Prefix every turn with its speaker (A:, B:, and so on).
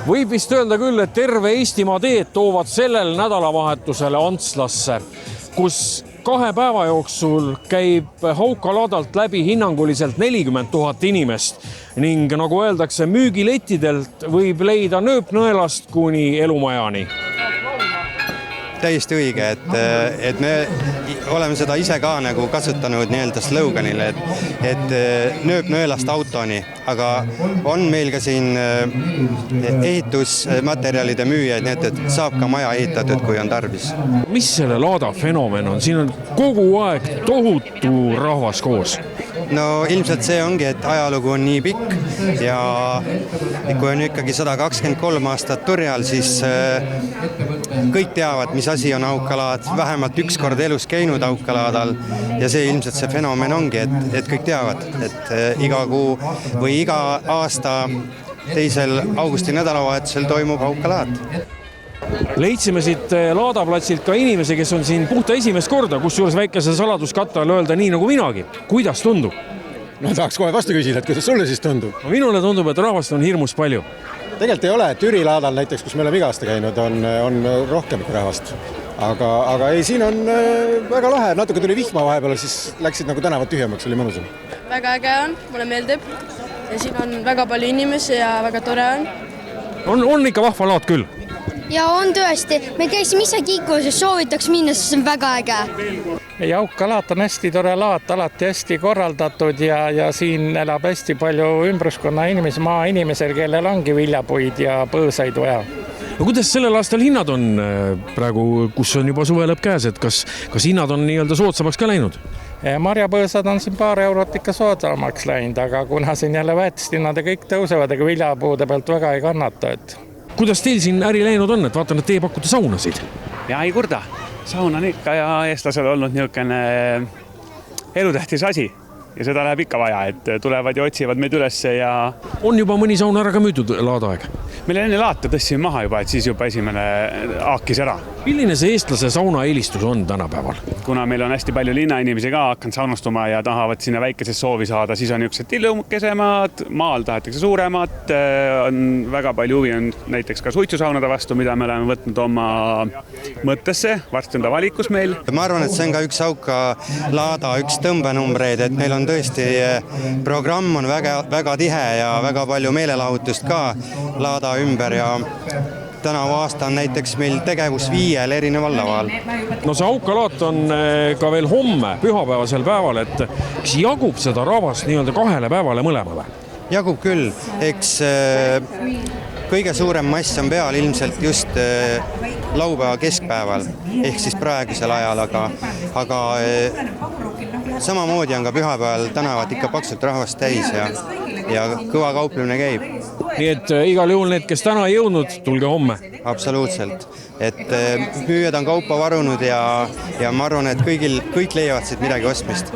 A: Võib vist öelda küll, et terve Eestimaa teed toovad sellel nädalavahetusele Antslasse, kus 2 päeva jooksul käib Haukalaadalt läbi hinnanguliselt 40 000 inimest ning nagu öeldakse, müügilettidelt võib leida nööpnõelast kuni elumajani.
B: Täiesti õige, et me oleme seda ise ka nagu kasutanud nii-öelda sloganile, et nööpnõelast autoni, aga on meil ka siin ehitusmaterjalide müüjaid, nii et saab ka maja ehitatud, kui on tarvis.
A: Mis selle laada fenomen on? Siin on kogu aeg tohutu rahvas koos.
B: No ilmselt see ongi, et ajalugu on nii pikk ja kui on ikkagi 123 aastat turjal, siis kõik teavad, mis asi on Haukalaad, vähemalt üks kord elus käinud Haukalaadal ja see ilmselt see fenomen ongi, et kõik teavad, et iga kuu või iga aasta 2. augusti nädalavahetusel toimub Haukalaad.
A: Leidsime siit laadaplatsilt ka inimese, kes on siin puhta esimest korda, kus juures väikese saladuskatte all öelda nii nagu minagi. Kuidas tundub?
C: No tahaks kohe vastu küsida, et kuidas sulle siis tundub?
A: Minule tundub, et rahvast on hirmus palju.
C: Tegelikult ei ole, et Türi laadal näiteks, kus me oleme iga aasta käinud, on rohkem rahvast. Aga ei, siin on väga lahe, natuke tuli vihma vahepeal, siis läksid nagu tänavad tühjemaks, oli mõnusam.
D: Väga äge on, mulle meeldib ja siin on väga palju inimesi ja väga tore on.
A: On ikka vahva laad küll?
E: Ja on tõesti, me käisime ise kiikuses, soovitaks minna, sest see on väga äge.
F: Haukalaat on hästi tore laat, alati hästi korraldatud ja siin elab hästi palju ümbruskonna inimesi, maainimesel, kellel ongi viljapuid ja põõsaid vaja.
A: No kuidas sellel aastal hinnad on praegu, kus on juba suve lõpp käes, et kas hinnad on nii-öelda soodsamaks ka läinud?
F: Marjapõõsad on siin paar eurot ikka soodsamaks läinud, aga kuna siin jälle väetishinnad ja kõik tõusevad, ega viljapuude pealt väga ei kannata.
A: Kuidas teil siin äri läinud on, et vaatan, et teie pakute saunasid?
G: Ja ei kurda. Saun on ikka ja eestlasel olnud niisugune elutähtis asi ja seda läheb ikka vaja, et tulevad ja otsivad meid ülesse ja...
A: On juba mõni saun ära ka müüdud laadaaeg?
G: Meil enne laata tõstsime maha juba, et siis juba esimene haakis ära.
A: Milline see eestlase sauna eelistus on tänapäeval?
G: Kuna meil on hästi palju linnainimesi ka hakanud saunastuma ja tahavad sinna väikesest soovi saada, siis on niisugused tillukesemad, maal tahetakse suuremad, on väga palju huvi on näiteks ka suitsusaunade vastu, mida me oleme võtnud oma mõttesse, varsti on ta valikus meil.
B: Ma arvan, et see on ka üks Haukalaada, üks tõmbenumbreid, et meil on tõesti programm on väga tihe ja väga palju meelelahutust ka laada ümber ja tänavu aasta on näiteks meil tegevus 5 erineval laval.
A: No see Haukalaat on ka veel homme, pühapäevasel päeval, et kas jagub seda rahvast nii-öelda 2 päevale mõlemale?
B: Jagub küll, eks kõige suurem mass on peal ilmselt just laupäeva keskpäeval, ehk siis praegusel ajal, aga samamoodi on ka pühapäeval tänavad ikka paksult rahvast täis ja kõva kauplemine käib.
A: Nii et igal juhul need, kes täna ei jõudnud, tulge homme.
B: Absoluutselt, et müüjad on kaupa varunud ja ma arvan, et kõik leiavad siit midagi ostmist.